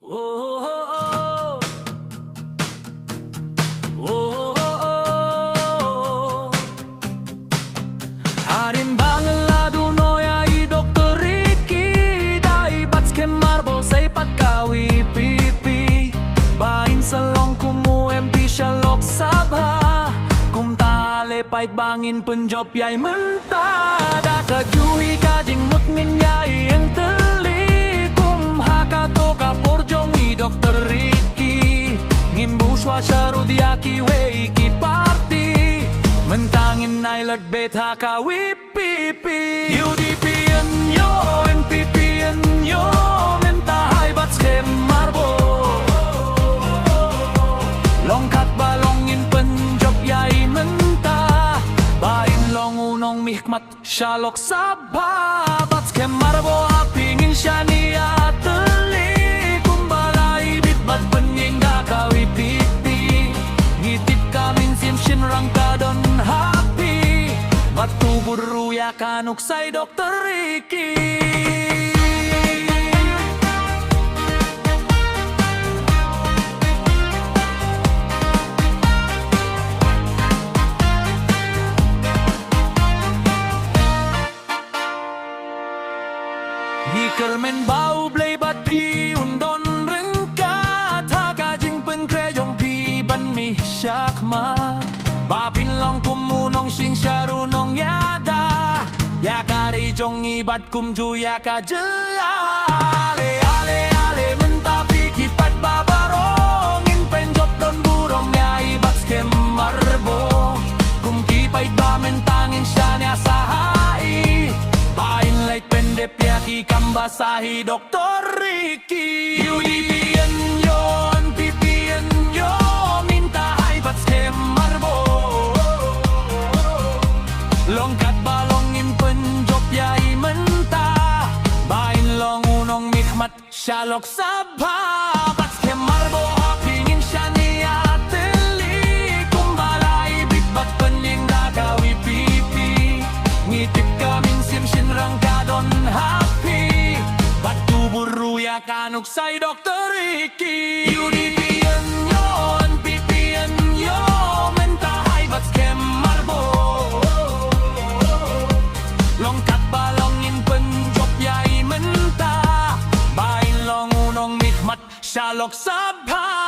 Oh, oh, oh, Harimbangan lado noya I Dr. Ricky Dai bats ke marbo say pagkawi pipi Bain sa long kumu MP siya lok sabha Kum tale pait bangin penjob yay menta Daka juhi kajing mutmin yay enteli Kum haka to kapurjong I Dr. Ricky Ngimbu swasya rudiaki wey ki party Mentangin nailat bet haka wipipi UDP yo NPP yo Mentahay bats ke marbo Longkat balongin penjob yay menta Bain long unong mihkmat syalok sabha Bats ke marbo apingin siya niya teli Kumbalay bitbat penying dakawi pipi Ngitip kamin simshin rangkadon happy Batu buru ya kanuk say Dr. Ricky Hikermen bau blay bat pi undon rengka Thaga jing pen kreyong pi ban mi syakma Bapin long kumunong sing syarunong yada Yakari jong ibat kumju yaka ale ale ale mentapi kipat babarongin penjop don burong ya ibat skem marbo Kum kipait ba mentangin siya niya sahai Bain lait pendep yaki kambasahi Dr. Ricky UDPN yon PPN yo minta hai bats ke marbo Longkat balongin penjop yai menta Bain long unong mikmat syalok sabha Bats ke marbo apingin siya niya teli Kumbalay bitbat penying dagawi pipi Ngitip kamin simshin rangkadon happy Batu buru ya kanuk say Dr. Ricky UDPN yo NPPN yo Mentahay bats ke marbo Longkat balongin penjop yay menta Bain long unong mikmat syalok sabha